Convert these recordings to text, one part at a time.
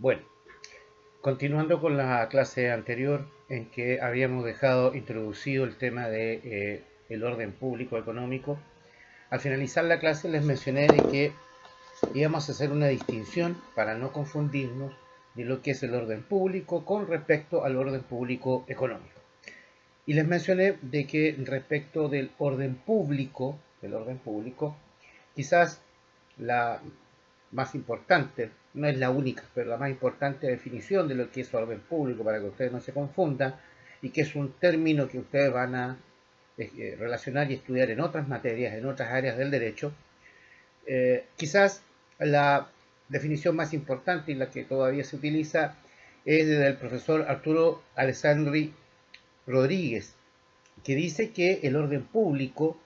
Bueno, continuando con la clase anterior en que habíamos dejado introducido el tema de el orden público económico, al finalizar la clase les mencioné de que íbamos a hacer una distinción para no confundirnos de lo que es el orden público con respecto al orden público económico. Y les mencioné de que respecto del orden público, quizás la más importante, no es la única, pero la más importante definición de lo que es orden público para que ustedes no se confundan y que es un término que ustedes van a relacionar y estudiar en otras materias, en otras áreas del derecho. Quizás la definición más importante y la que todavía se utiliza es del profesor Arturo Alessandri Rodríguez, que dice que el orden público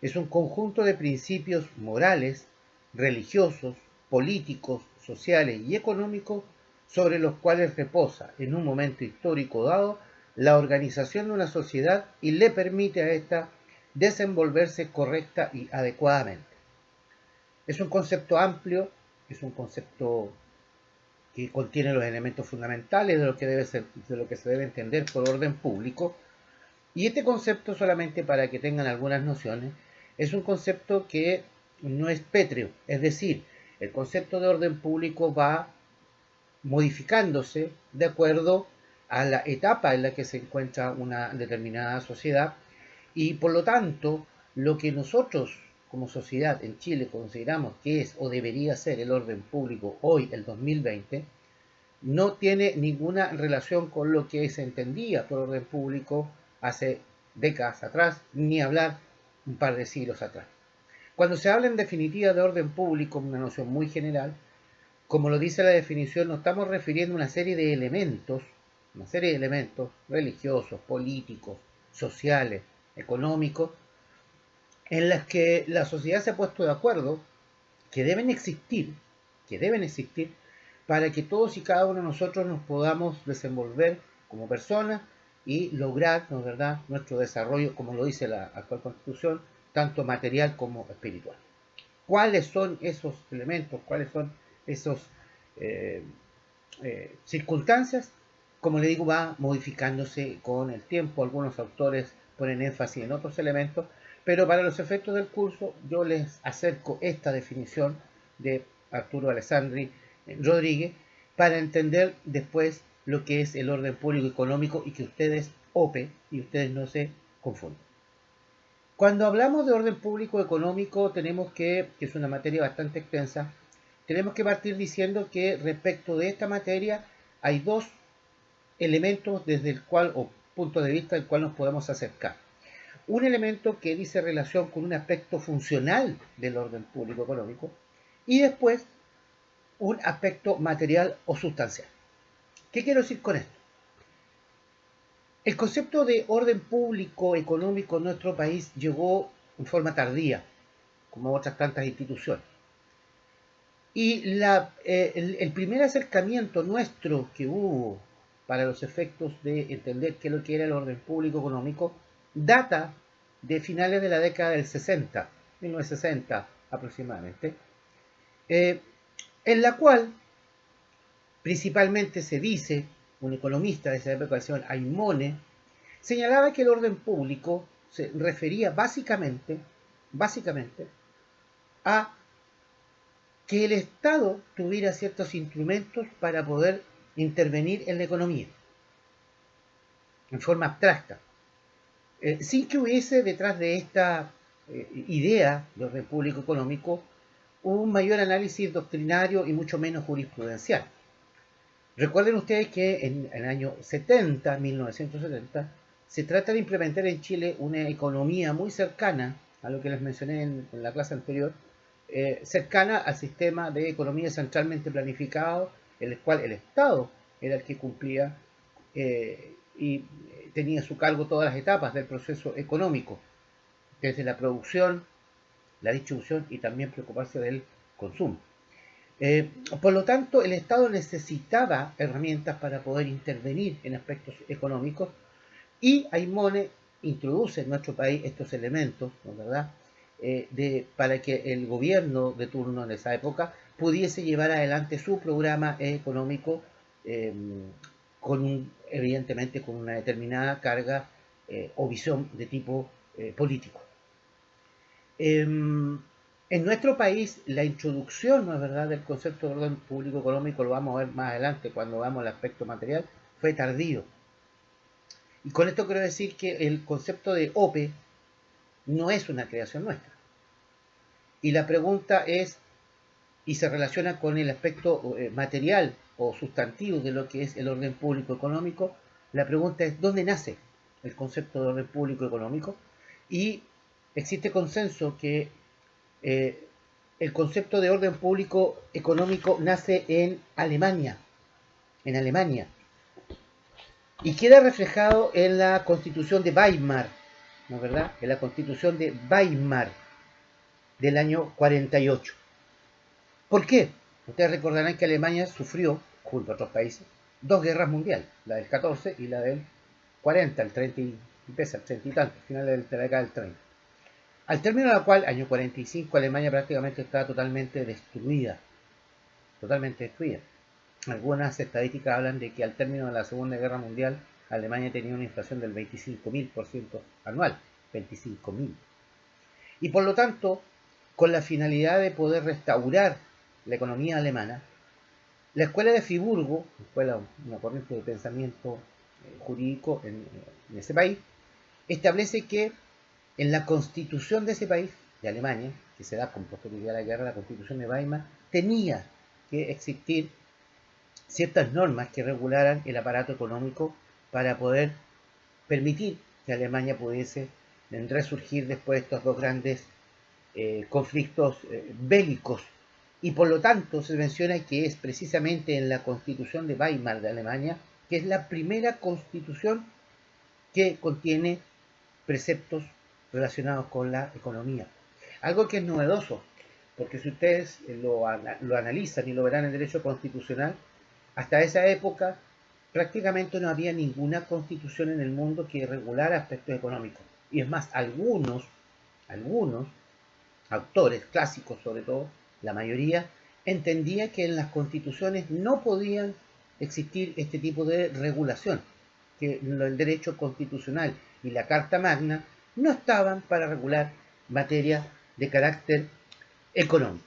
es un conjunto de principios morales, religiosos, políticos, sociales y económicos sobre los cuales reposa en un momento histórico dado la organización de una sociedad y le permite a ésta desenvolverse correcta y adecuadamente. Es un concepto amplio, es un concepto que contiene los elementos fundamentales de lo que se debe entender por orden público. Y este concepto, solamente para que tengan algunas nociones, es un concepto que no es pétreo, es decir, el concepto de orden público va modificándose de acuerdo a la etapa en la que se encuentra una determinada sociedad y por lo tanto lo que nosotros como sociedad en Chile consideramos que es o debería ser el orden público hoy, el 2020, no tiene ninguna relación con lo que se entendía por orden público hace décadas atrás, ni hablar un par de siglos atrás. Cuando se habla en definitiva de orden público, una noción muy general, como lo dice la definición, nos estamos refiriendo a una serie de elementos religiosos, políticos, sociales, económicos, en las que la sociedad se ha puesto de acuerdo que deben existir, que deben existir para que todos y cada uno de nosotros nos podamos desenvolver como personas y lograr, ¿no es verdad?, nuestro desarrollo, como lo dice la actual Constitución, tanto material como espiritual. ¿Cuáles son esos elementos? ¿Cuáles son esas eh, circunstancias? Como le digo, va modificándose con el tiempo. Algunos autores ponen énfasis en otros elementos, pero para los efectos del curso yo les acerco esta definición de Arturo Alessandri Rodríguez para entender después lo que es el orden público económico y que ustedes y ustedes no se confundan. Cuando hablamos de orden público económico tenemos que es una materia bastante extensa, tenemos que partir diciendo que respecto de esta materia hay dos elementos desde el cual, o punto de vista del cual nos podemos acercar. Un elemento que dice relación con un aspecto funcional del orden público económico y después un aspecto material o sustancial. ¿Qué quiero decir con esto? El concepto de orden público económico en nuestro país llegó en forma tardía, como otras tantas instituciones. Y el primer acercamiento nuestro que hubo para los efectos de entender qué es lo que era el orden público económico data de finales de la década del 60, 1960 aproximadamente, en la cual principalmente se dice, un economista de esa época, el señor Aymone, señalaba que el orden público se refería básicamente a que el Estado tuviera ciertos instrumentos para poder intervenir en la economía, en forma abstracta, sin que hubiese detrás de esta idea de orden público económico un mayor análisis doctrinario y mucho menos jurisprudencial. Recuerden ustedes que en el año 70, 1970, se trata de implementar en Chile una economía muy cercana a lo que les mencioné en la clase anterior, cercana al sistema de economía centralmente planificado, en el cual el Estado era el que cumplía y tenía a su cargo todas las etapas del proceso económico, desde la producción, la distribución y también preocuparse del consumo. Por lo tanto, el Estado necesitaba herramientas para poder intervenir en aspectos económicos y Aymone introduce en nuestro país estos elementos, ¿no, verdad? Para que el gobierno de turno en esa época pudiese llevar adelante su programa económico evidentemente con una determinada carga o visión de tipo político. En nuestro país, la introducción, ¿no es verdad?, del concepto de orden público económico, lo vamos a ver más adelante cuando veamos el aspecto material, fue tardío. Y con esto quiero decir que el concepto de OPE no es una creación nuestra. Y la pregunta es, y se relaciona con el aspecto material o sustantivo de lo que es el orden público económico, la pregunta es, ¿dónde nace el concepto de orden público económico? Y existe consenso que el concepto de orden público económico nace en Alemania, y queda reflejado en la Constitución de Weimar, ¿no es verdad? En la Constitución de Weimar del año 48. ¿Por qué? Ustedes recordarán que Alemania sufrió, junto a otros países, dos guerras mundiales, la del 14 y la del 40, el 30 y tanto, final de la década del 30. Al término de la cual, año 45, Alemania prácticamente estaba totalmente destruida. Algunas estadísticas hablan de que al término de la Segunda Guerra Mundial, Alemania tenía una inflación del 25.000% anual. 25.000. Y por lo tanto, con la finalidad de poder restaurar la economía alemana, la Escuela de Friburgo, una corriente de pensamiento jurídico en ese país, establece que en la constitución de ese país, de Alemania, que se da con posterioridad a la guerra, la constitución de Weimar, tenía que existir ciertas normas que regularan el aparato económico para poder permitir que Alemania pudiese resurgir después de estos dos grandes conflictos bélicos. Y por lo tanto se menciona que es precisamente en la Constitución de Weimar de Alemania, que es la primera constitución que contiene preceptos relacionados con la economía. Algo que es novedoso, porque si ustedes lo analizan y lo verán en derecho constitucional, hasta esa época prácticamente no había ninguna constitución en el mundo que regulara aspectos económicos. Y es más, algunos autores clásicos sobre todo, la mayoría, entendía que en las constituciones no podían existir este tipo de regulación, que el derecho constitucional y la Carta Magna no estaban para regular materias de carácter económico.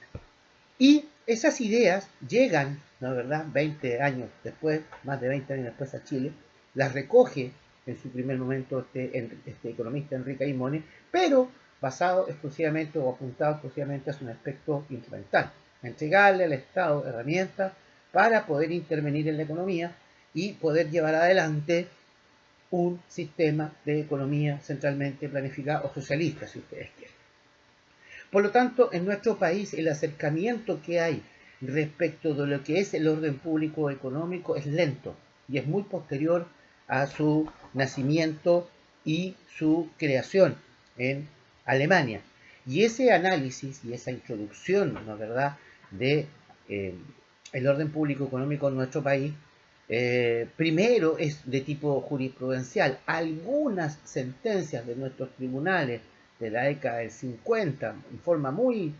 Y esas ideas llegan, ¿no es verdad?, 20 años después, más de 20 años después a Chile, las recoge en su primer momento este economista Enrique Aymone, pero basado exclusivamente o apuntado exclusivamente a un aspecto instrumental, entregarle al Estado herramientas para poder intervenir en la economía y poder llevar adelante un sistema de economía centralmente planificado o socialista, si ustedes quieren. Por lo tanto, en nuestro país el acercamiento que hay respecto de lo que es el orden público económico es lento y es muy posterior a su nacimiento y su creación en Alemania. Y ese análisis y esa introducción, ¿no es verdad?, de el orden público económico en nuestro país, primero es de tipo jurisprudencial. Algunas sentencias de nuestros tribunales de la década del 50, en forma muy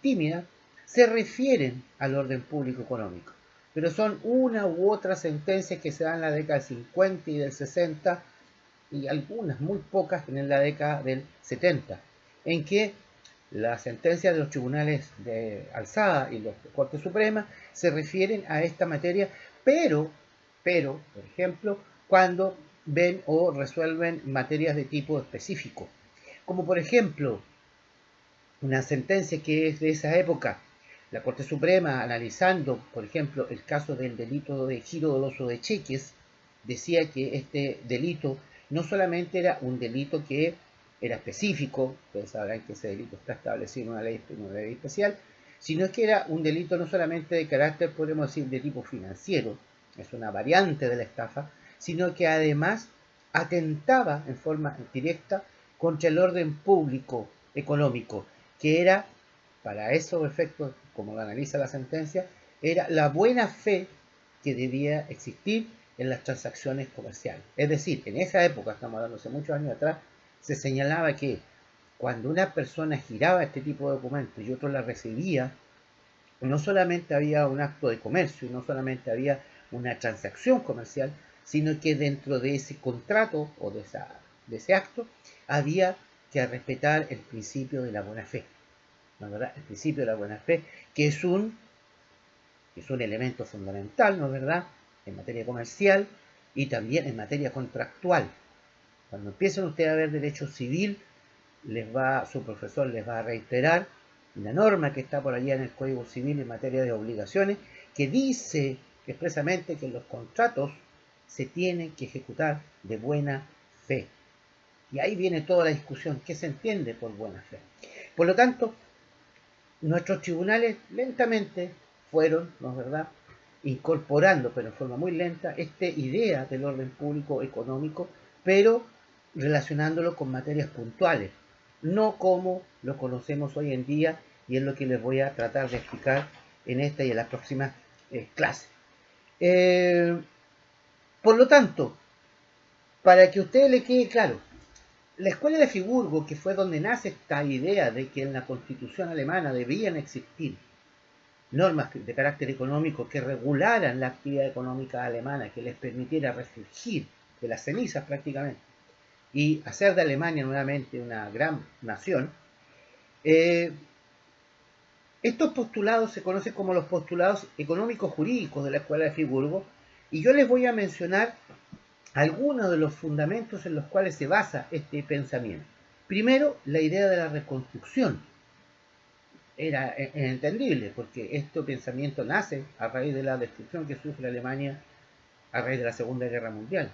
tímida, se refieren al orden público económico. Pero son una u otra sentencias que se dan en la década del 50 y del 60, y algunas muy pocas en la década del 70, en que las sentencias de los tribunales de alzada y los de Corte Suprema se refieren a esta materia, pero, por ejemplo, cuando ven o resuelven materias de tipo específico. Como por ejemplo, una sentencia que es de esa época, la Corte Suprema, analizando, por ejemplo, el caso del delito de giro doloso de cheques, decía que este delito no solamente era un delito que era específico, ustedes sabrán que ese delito está establecido en una ley especial, sino que era un delito no solamente de carácter, podemos decir, de tipo financiero, es una variante de la estafa, sino que además atentaba en forma directa contra el orden público económico, que era, para esos efectos, como lo analiza la sentencia, era la buena fe que debía existir en las transacciones comerciales. Es decir, en esa época, estamos hablando hace muchos años atrás, se señalaba que cuando una persona giraba este tipo de documentos y otro la recibía, no solamente había un acto de comercio, no solamente había una transacción comercial, sino que dentro de ese contrato o de ese acto había que respetar el principio de la buena fe, ¿no es verdad? El principio de la buena fe, que es un elemento fundamental, ¿no es verdad?, en materia comercial y también en materia contractual. Cuando empiecen ustedes a ver derecho civil, su profesor les va a reiterar una norma que está por allá en el Código Civil en materia de obligaciones, que dice expresamente que los contratos se tienen que ejecutar de buena fe. Y ahí viene toda la discusión, ¿qué se entiende por buena fe? Por lo tanto, nuestros tribunales lentamente fueron, ¿no es verdad?, incorporando, pero en forma muy lenta, esta idea del orden público económico, pero relacionándolo con materias puntuales, no como lo conocemos hoy en día, y es lo que les voy a tratar de explicar en esta y en las próximas clases. Por lo tanto, para que a ustedes les quede claro, la escuela de Friburgo, que fue donde nace esta idea de que en la Constitución alemana debían existir normas de carácter económico que regularan la actividad económica alemana, que les permitiera resurgir de las cenizas prácticamente y hacer de Alemania nuevamente una gran nación, estos postulados se conocen como los postulados económicos jurídicos de la Escuela de Friburgo, y yo les voy a mencionar algunos de los fundamentos en los cuales se basa este pensamiento. Primero, la idea de la reconstrucción. Era entendible, porque este pensamiento nace a raíz de la destrucción que sufre Alemania a raíz de la Segunda Guerra Mundial.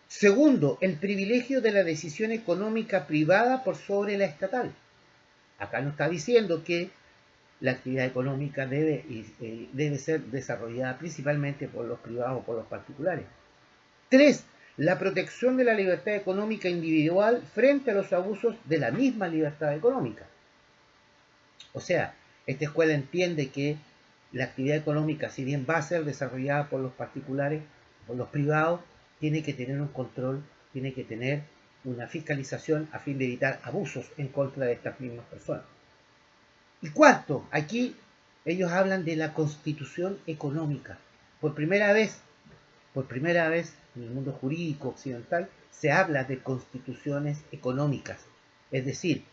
Segundo, el privilegio de la decisión económica privada por sobre la estatal. Acá nos está diciendo que la actividad económica debe ser desarrollada principalmente por los privados o por los particulares. 3. La protección de la libertad económica individual frente a los abusos de la misma libertad económica. O sea, esta escuela entiende que la actividad económica, si bien va a ser desarrollada por los particulares, por los privados, tiene que tener un control, tiene que tener una fiscalización a fin de evitar abusos en contra de estas mismas personas. Y cuarto, aquí ellos hablan de la constitución económica. Por primera vez en el mundo jurídico occidental se habla de constituciones económicas, es decir,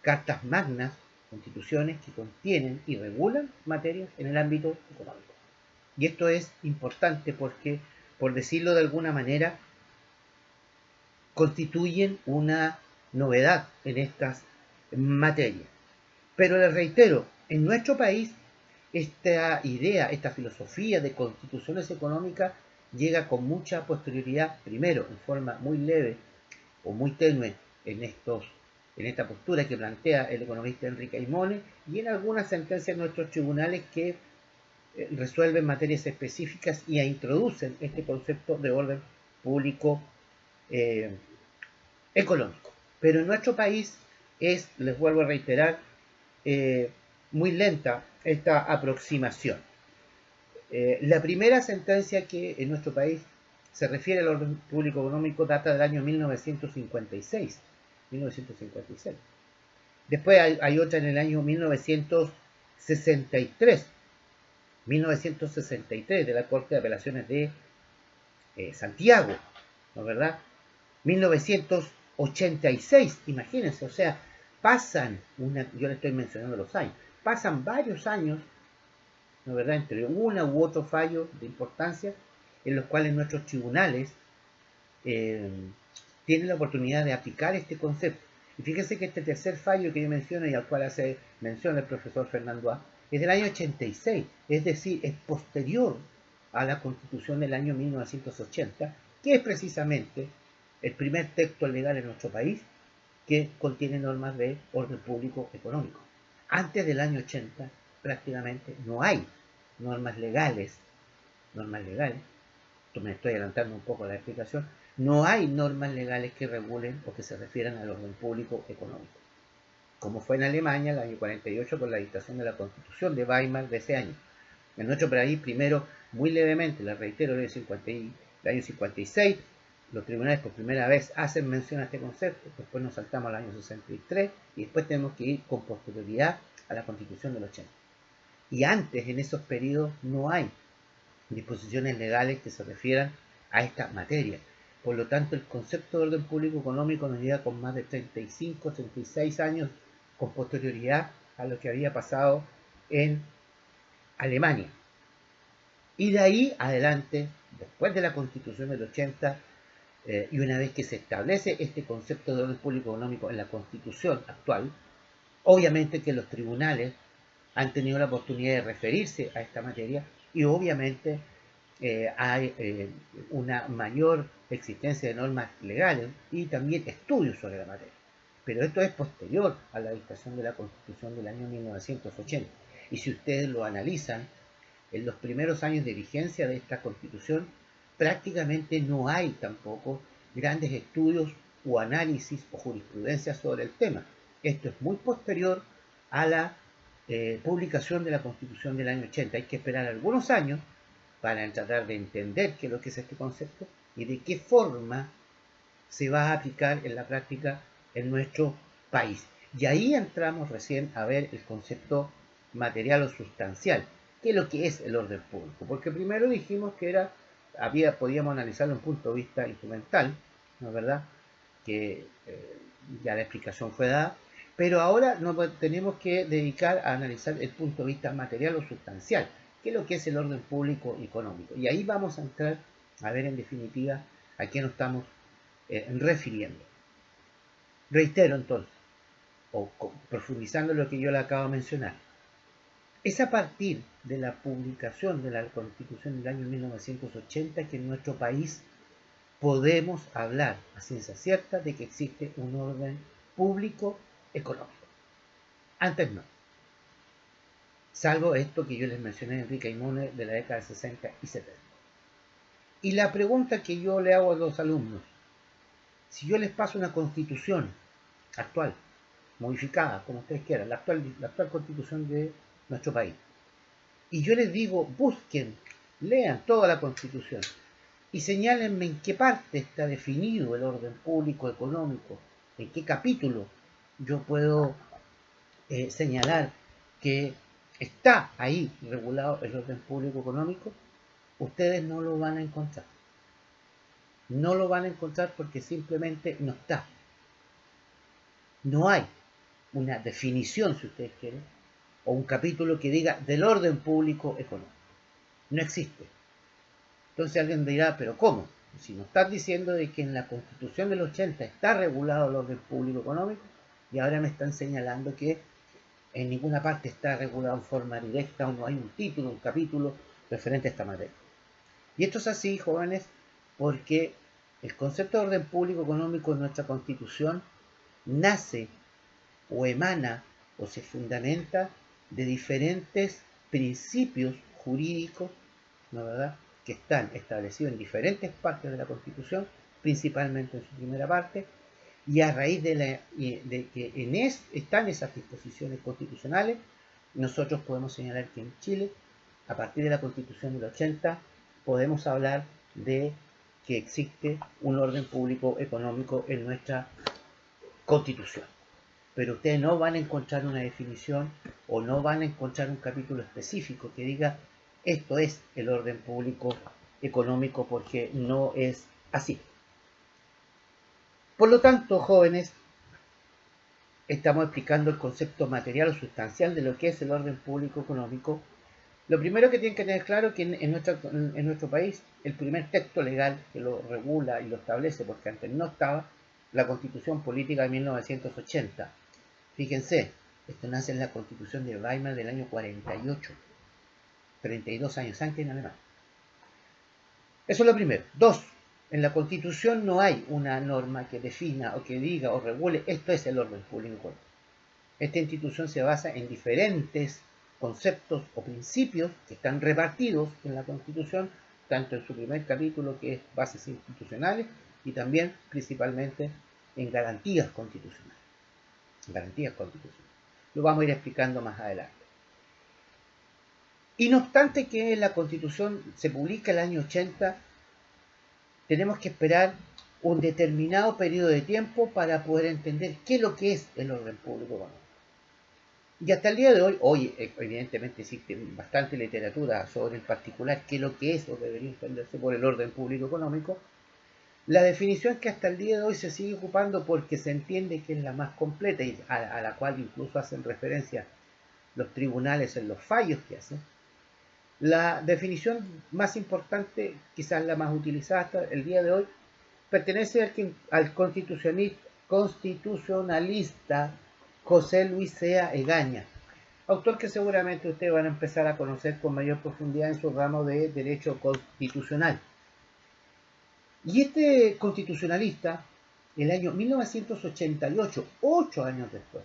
cartas magnas, constituciones que contienen y regulan materias en el ámbito económico. Y esto es importante porque, por decirlo de alguna manera, constituyen una novedad en estas materias. Pero les reitero, en nuestro país, esta idea, esta filosofía de constituciones económicas llega con mucha posterioridad, primero en forma muy leve o muy tenue en esta postura que plantea el economista Enrique Aymone y en algunas sentencias de nuestros tribunales que resuelven materias específicas y introducen este concepto de orden público económico. Pero en nuestro país les vuelvo a reiterar, muy lenta esta aproximación. La primera sentencia que en nuestro país se refiere al orden público económico data del año 1956. Después hay otra en el año 1963 de la Corte de Apelaciones de Santiago, ¿no es verdad? 1986, imagínense, o sea, yo le estoy mencionando los años, pasan varios años, ¿no es verdad?, entre una u otro fallo de importancia en los cuales nuestros tribunales tienen la oportunidad de aplicar este concepto. Y fíjense que este tercer fallo que yo menciono y al cual hace mención el profesor Fernando A., es del año 86, es decir, es posterior a la Constitución del año 1980, que es precisamente el primer texto legal en nuestro país que contiene normas de orden público económico. Antes del año 80 prácticamente no hay normas legales, me estoy adelantando un poco la explicación, no hay normas legales que regulen o que se refieran al orden público económico, como fue en Alemania el año 48 con la dictación de la Constitución de Weimar de ese año. En nuestro país, primero, muy levemente, les reitero, el año 56, los tribunales por primera vez hacen mención a este concepto, después nos saltamos al año 63 y después tenemos que ir con posterioridad a la Constitución del 80. Y antes, en esos periodos, no hay disposiciones legales que se refieran a esta materia. Por lo tanto, el concepto de orden público económico nos llega con más de 35, 36 años con posterioridad a lo que había pasado en Alemania. Y de ahí adelante, después de la Constitución del 80, y una vez que se establece este concepto de orden público económico en la Constitución actual, obviamente que los tribunales han tenido la oportunidad de referirse a esta materia y obviamente hay una mayor existencia de normas legales y también estudios sobre la materia. Pero esto es posterior a la dictación de la Constitución del año 1980. Y si ustedes lo analizan, en los primeros años de vigencia de esta Constitución, prácticamente no hay tampoco grandes estudios o análisis o jurisprudencia sobre el tema. Esto es muy posterior a la publicación de la Constitución del año 80. Hay que esperar algunos años para tratar de entender qué es lo que es este concepto y de qué forma se va a aplicar en la práctica en nuestro país. Y ahí entramos recién a ver el concepto material o sustancial, qué es lo que es el orden público. Porque primero dijimos que podíamos analizarlo desde un punto de vista instrumental, ¿no es verdad? Que ya la explicación fue dada, pero ahora nos tenemos que dedicar a analizar el punto de vista material o sustancial, qué es lo que es el orden público económico. Y ahí vamos a entrar a ver en definitiva a qué nos estamos refiriendo. Reitero entonces, o profundizando en lo que yo le acabo de mencionar, es a partir de la publicación de la Constitución del año 1980 que en nuestro país podemos hablar a ciencia cierta de que existe un orden público económico. Antes no. Salvo esto que yo les mencioné de Enrique Aymone de la década de 60 y 70. Y la pregunta que yo le hago a los alumnos, si yo les paso una constitución actual, modificada, como ustedes quieran, la actual constitución de nuestro país, y yo les digo, busquen, lean toda la constitución, y señálenme en qué parte está definido el orden público económico, en qué capítulo yo puedo señalar que está ahí regulado el orden público económico, ustedes no lo van a encontrar. No lo van a encontrar porque simplemente no está. No hay una definición, si ustedes quieren, o un capítulo que diga del orden público económico. No existe. Entonces alguien dirá, ¿pero cómo? Si nos estás diciendo de que en la Constitución del 80 está regulado el orden público económico y ahora me están señalando que en ninguna parte está regulado en forma directa o no hay un título, un capítulo referente a esta materia. Y esto es así, jóvenes, porque el concepto de orden público económico en nuestra Constitución nace o emana o se fundamenta de diferentes principios jurídicos, ¿no es verdad?, que están establecidos en diferentes partes de la Constitución, principalmente en su primera parte, y a raíz de que están esas disposiciones constitucionales, nosotros podemos señalar que en Chile, a partir de la Constitución del 80, podemos hablar de que existe un orden público económico en nuestra Constitución. Pero ustedes no van a encontrar una definición o no van a encontrar un capítulo específico que diga esto es el orden público económico, porque no es así. Por lo tanto, jóvenes, estamos explicando el concepto material o sustancial de lo que es el orden público económico. Lo primero que tienen que tener claro es que en nuestro país el primer texto legal que lo regula y lo establece, porque antes no estaba, la Constitución Política de 1980. Fíjense, esto nace en la Constitución de Weimar del año 48, 32 años antes en Alemania. Eso es lo primero. Dos, en la Constitución no hay una norma que defina o que diga o regule esto es el orden público. Esta institución se basa en diferentes conceptos o principios que están repartidos en la Constitución, tanto en su primer capítulo, que es bases institucionales, y también principalmente en garantías constitucionales. Garantías constitucionales. Lo vamos a ir explicando más adelante. Y no obstante que la Constitución se publica el año 80, tenemos que esperar un determinado periodo de tiempo para poder entender qué es lo que es el orden público económico. Y hasta el día de hoy evidentemente existe bastante literatura sobre en particular qué es lo que es o debería entenderse por el orden público económico. La definición que hasta el día de hoy se sigue ocupando porque se entiende que es la más completa y a la cual incluso hacen referencia los tribunales en los fallos que hacen. La definición más importante, quizás la más utilizada hasta el día de hoy, pertenece al constitucionalista José Luis Sea Egaña, autor que seguramente ustedes van a empezar a conocer con mayor profundidad en su ramo de derecho constitucional. Y este constitucionalista, el año 1988, 8 años después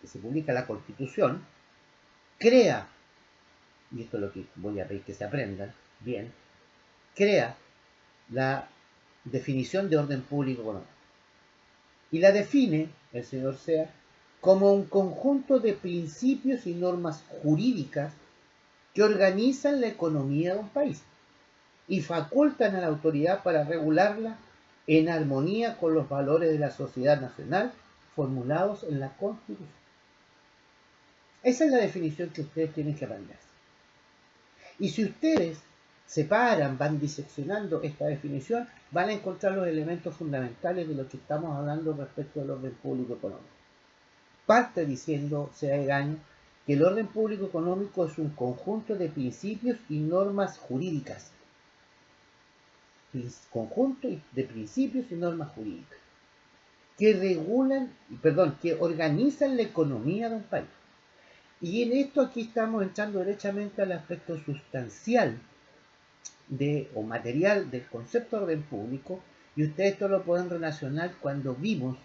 que se publica la Constitución, crea, y esto es lo que voy a pedir que se aprendan bien, crea la definición de orden público económico. Y la define, el señor Sea, como un conjunto de principios y normas jurídicas que organizan la economía de un país y facultan a la autoridad para regularla en armonía con los valores de la sociedad nacional formulados en la Constitución. Esa es la definición que ustedes tienen que aprender. Y si ustedes separan, van diseccionando esta definición, van a encontrar los elementos fundamentales de lo que estamos hablando respecto del orden público económico. Parte diciendo, Sea Egaña, que el orden público económico es un conjunto de principios y normas jurídicas. Conjunto de principios y normas jurídicas que que organizan la economía de un país. Y en esto aquí estamos entrando derechamente al aspecto sustancial o material del concepto de orden público, y ustedes esto lo pueden relacionar cuando vimos,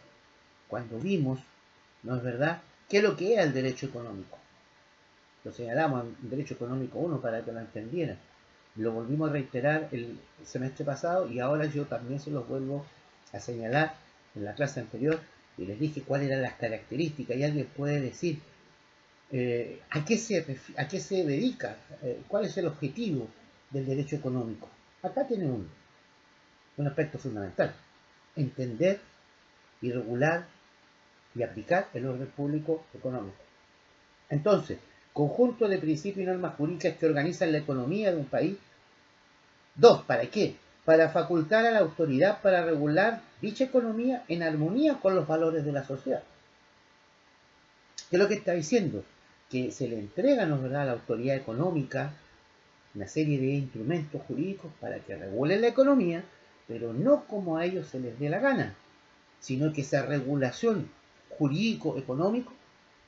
¿no es verdad?, qué es lo que es el derecho económico. Lo señalamos en Derecho Económico 1 para que lo entendieran. Lo volvimos a reiterar el semestre pasado y ahora yo también se los vuelvo a señalar en la clase anterior y les dije cuáles eran las características y alguien puede decir ¿a qué se dedica? ¿Cuál es el objetivo del derecho económico? Acá tiene un aspecto fundamental: entender y regular y aplicar el orden público económico. Entonces, conjunto de principios y normas jurídicas que organizan la economía de un país. 2. ¿Para qué? Para facultar a la autoridad para regular dicha economía en armonía con los valores de la sociedad. ¿Qué es lo que está diciendo? Que se le entregan, ¿no es verdad?, a la autoridad económica una serie de instrumentos jurídicos para que regulen la economía, pero no como a ellos se les dé la gana, sino que esa regulación jurídico-económico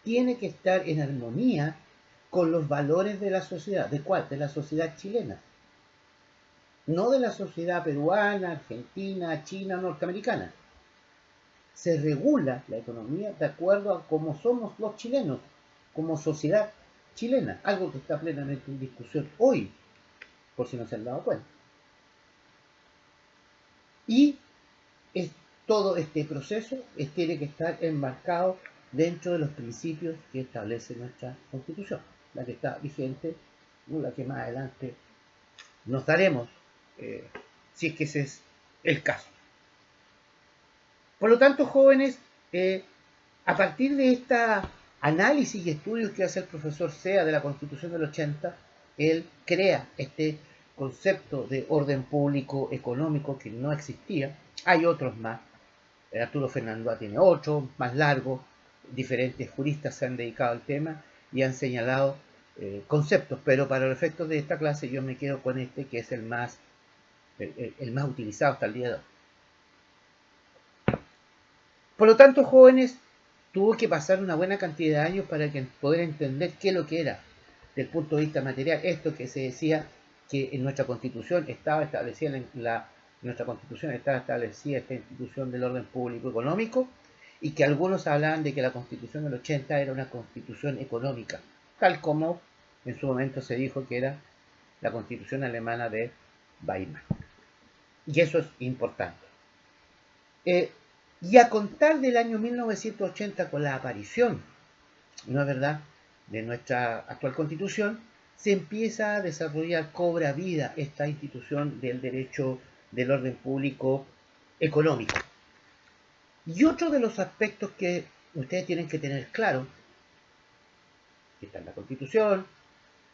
tiene que estar en armonía con los valores de la sociedad. ¿De cuál? De la sociedad chilena. No de la sociedad peruana, argentina, china, norteamericana. Se regula la economía de acuerdo a cómo somos los chilenos, como sociedad chilena, algo que está plenamente en discusión hoy, por si no se han dado cuenta. Y todo este proceso tiene que estar enmarcado dentro de los principios que establece nuestra Constitución, la que está vigente, la que más adelante nos daremos, si es que ese es el caso. Por lo tanto, jóvenes, a partir de este análisis y estudios que hace el profesor Sea de la Constitución del 80, él crea este concepto de orden público económico que no existía. Hay otros más. Arturo Fernando tiene otro, más largo. Diferentes juristas se han dedicado al tema y han señalado conceptos, pero para los efectos de esta clase yo me quedo con este, que es el más utilizado hasta el día de hoy. Por lo tanto, jóvenes, tuvo que pasar una buena cantidad de años para poder entender qué es lo que era, desde el punto de vista material, esto que se decía que en nuestra Constitución estaba establecida, nuestra Constitución estaba establecida esta institución del orden público económico, y que algunos hablaban de que la Constitución del 80 era una Constitución económica, tal como en su momento se dijo que era la Constitución alemana de Weimar. Y eso es importante. Y a contar del año 1980, con la aparición, ¿no es verdad?, de nuestra actual Constitución, se empieza a desarrollar, cobra vida esta institución del derecho del orden público económico. Y otro de los aspectos que ustedes tienen que tener claro que está en la Constitución,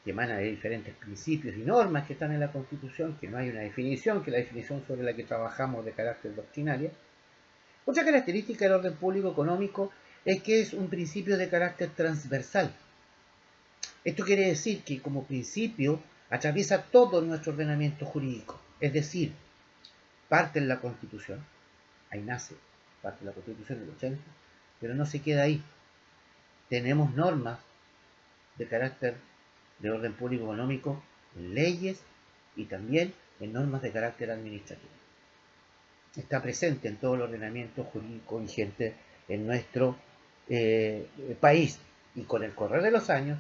que emana de diferentes principios y normas que están en la Constitución, que no hay una definición, que la definición sobre la que trabajamos de carácter doctrinaria. Otra característica del orden público económico es que es un principio de carácter transversal. Esto quiere decir que como principio atraviesa todo nuestro ordenamiento jurídico, es decir, parte en la Constitución, ahí nace, parte de la Constitución del 80, pero no se queda ahí. Tenemos normas de carácter de orden público económico en leyes y también en normas de carácter administrativo. Está presente en todo el ordenamiento jurídico vigente en nuestro país, y con el correr de los años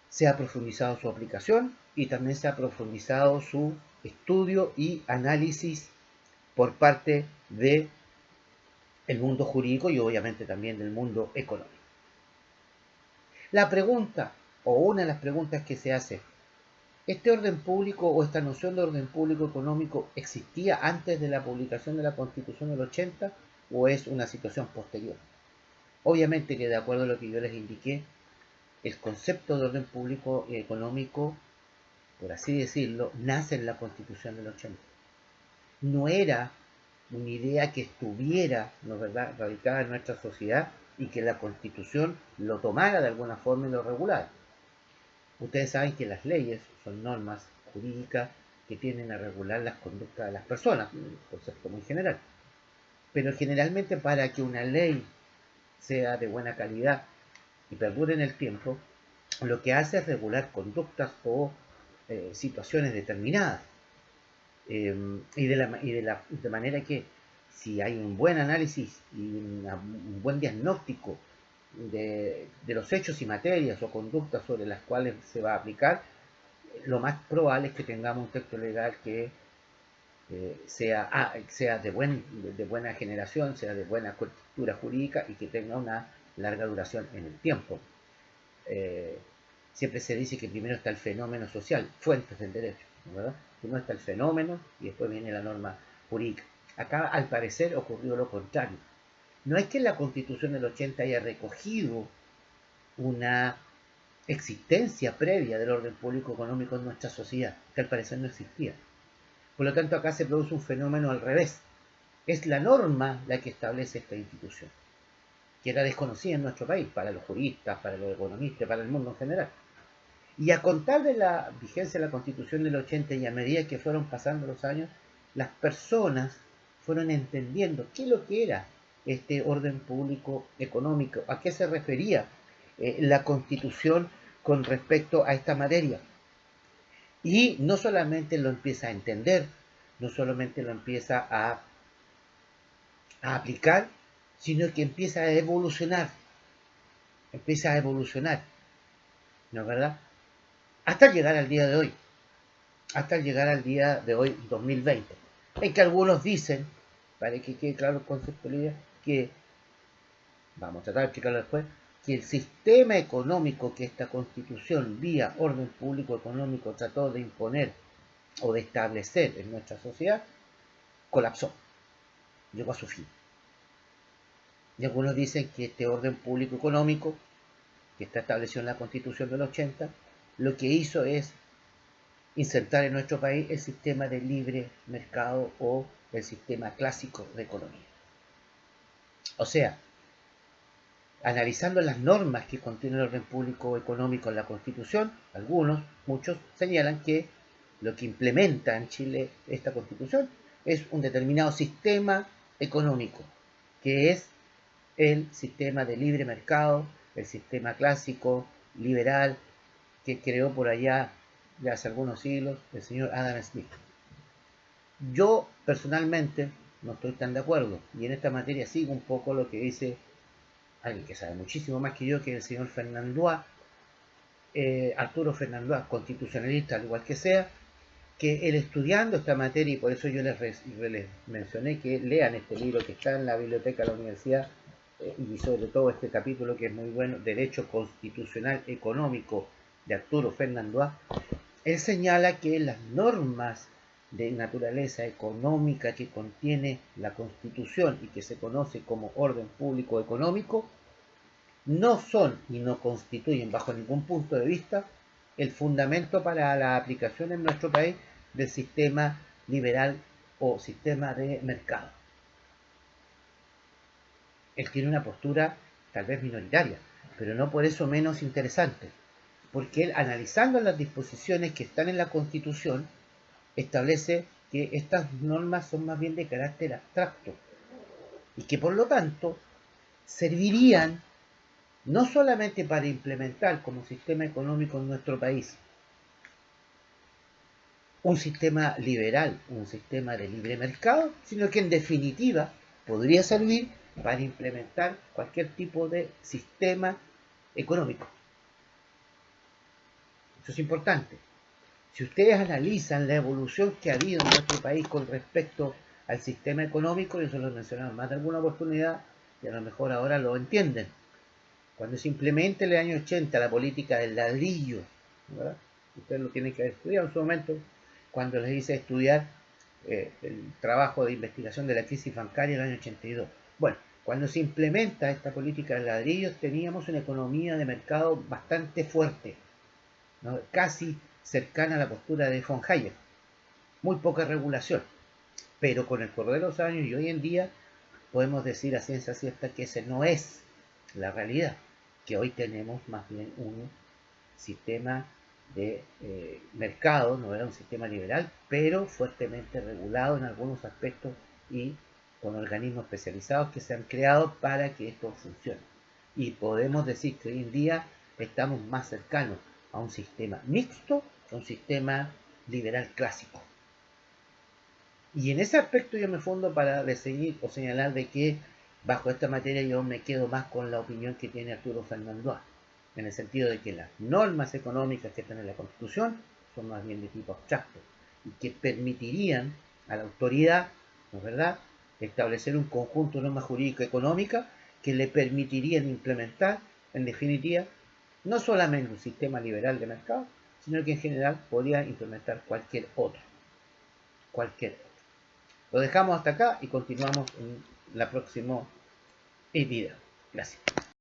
se ha profundizado su aplicación y también se ha profundizado su estudio y análisis por parte del mundo jurídico y obviamente también del mundo económico. La pregunta, o una de las preguntas que se hace, ¿este orden público o esta noción de orden público económico existía antes de la publicación de la Constitución del 80 o es una situación posterior? Obviamente que de acuerdo a lo que yo les indiqué, el concepto de orden público y económico, por así decirlo, nace en la Constitución del 80. No era una idea que estuviera, ¿no es verdad?, radicada en nuestra sociedad y que la Constitución lo tomara de alguna forma y lo regulara. Ustedes saben que las leyes son normas jurídicas que tienden a regular las conductas de las personas, un concepto muy general. Pero generalmente para que una ley sea de buena calidad y perdure en el tiempo, lo que hace es regular conductas o situaciones determinadas. De manera que si hay un buen análisis y un buen diagnóstico de los hechos y materias o conductas sobre las cuales se va a aplicar, lo más probable es que tengamos un texto legal que sea de buena generación, sea de buena cultura jurídica y que tenga una larga duración en el tiempo. Siempre se dice que primero está el fenómeno social, fuentes del derecho, ¿verdad? Primero está el fenómeno y después viene la norma jurídica. Acá, al parecer, ocurrió lo contrario. No es que la Constitución del 80 haya recogido una existencia previa del orden público económico en nuestra sociedad, que al parecer no existía. Por lo tanto, acá se produce un fenómeno al revés. Es la norma la que establece esta institución, que era desconocida en nuestro país, para los juristas, para los economistas, para el mundo en general. Y a contar de la vigencia de la Constitución del 80 y a medida que fueron pasando los años, las personas fueron entendiendo qué es lo que era este orden público económico, a qué se refería la Constitución con respecto a esta materia. Y no solamente lo empieza a entender, no solamente lo empieza a aplicar, sino que empieza a evolucionar, ¿no es verdad? Hasta llegar al día de hoy, 2020, en que algunos dicen, para que quede claro el concepto de la idea, que, vamos a tratar de explicarlo después, que el sistema económico que esta Constitución, vía orden público económico, trató de imponer o de establecer en nuestra sociedad, colapsó, llegó a su fin. Y algunos dicen que este orden público económico, que está establecido en la Constitución del 80, lo que hizo es insertar en nuestro país el sistema de libre mercado o el sistema clásico de economía. O sea, analizando las normas que contiene el orden público económico en la Constitución, muchos señalan que lo que implementa en Chile esta Constitución es un determinado sistema económico, que es el sistema de libre mercado, el sistema clásico, liberal, que creó por allá de hace algunos siglos el señor Adam Smith. Yo personalmente no estoy tan de acuerdo y en esta materia sigo un poco lo que dice alguien que sabe muchísimo más que yo, que es el señor Fernandois, Arturo Fernandois, constitucionalista al igual que sea, que él estudiando esta materia, y por eso yo les mencioné que lean este libro que está en la biblioteca de la universidad, y sobre todo este capítulo que es muy bueno, Derecho Constitucional Económico de Arturo Fernandois. Él señala que las normas de naturaleza económica que contiene la Constitución y que se conoce como orden público económico no son y no constituyen bajo ningún punto de vista el fundamento para la aplicación en nuestro país del sistema liberal o sistema de mercado. Él tiene una postura tal vez minoritaria, pero no por eso menos interesante, porque él, analizando las disposiciones que están en la Constitución, establece que estas normas son más bien de carácter abstracto y que por lo tanto servirían no solamente para implementar como sistema económico en nuestro país un sistema liberal, un sistema de libre mercado, sino que en definitiva podría servir para implementar cualquier tipo de sistema económico. Eso es importante. Si ustedes analizan la evolución que ha habido en nuestro país con respecto al sistema económico, y eso lo he mencionado en más de alguna oportunidad, y a lo mejor ahora lo entienden. Cuando se implementa en el año 80 la política del ladrillo, ¿verdad? Ustedes lo tienen que haber estudiado en su momento, cuando les hice estudiar el trabajo de investigación de la crisis bancaria en el año 82. Bueno, cuando se implementa esta política de ladrillos teníamos una economía de mercado bastante fuerte, ¿no? Casi cercana a la postura de von Hayek, muy poca regulación, pero con el correr de los años y hoy en día podemos decir a ciencia cierta que ese no es la realidad, que hoy tenemos más bien un sistema de mercado, no era un sistema liberal, pero fuertemente regulado en algunos aspectos y con organismos especializados que se han creado para que esto funcione. Y podemos decir que hoy en día estamos más cercanos a un sistema mixto que a un sistema liberal clásico. Y en ese aspecto yo me fundo para decidir o señalar de que bajo esta materia yo me quedo más con la opinión que tiene Arturo Fernando, en el sentido de que las normas económicas que están en la Constitución son más bien de tipo abstracto y que permitirían a la autoridad, ¿no es verdad?, establecer un conjunto de normas jurídico-económicas que le permitirían implementar, en definitiva, no solamente un sistema liberal de mercado, sino que en general podría implementar cualquier otro. Cualquier otro. Lo dejamos hasta acá y continuamos en la próxima video. Gracias.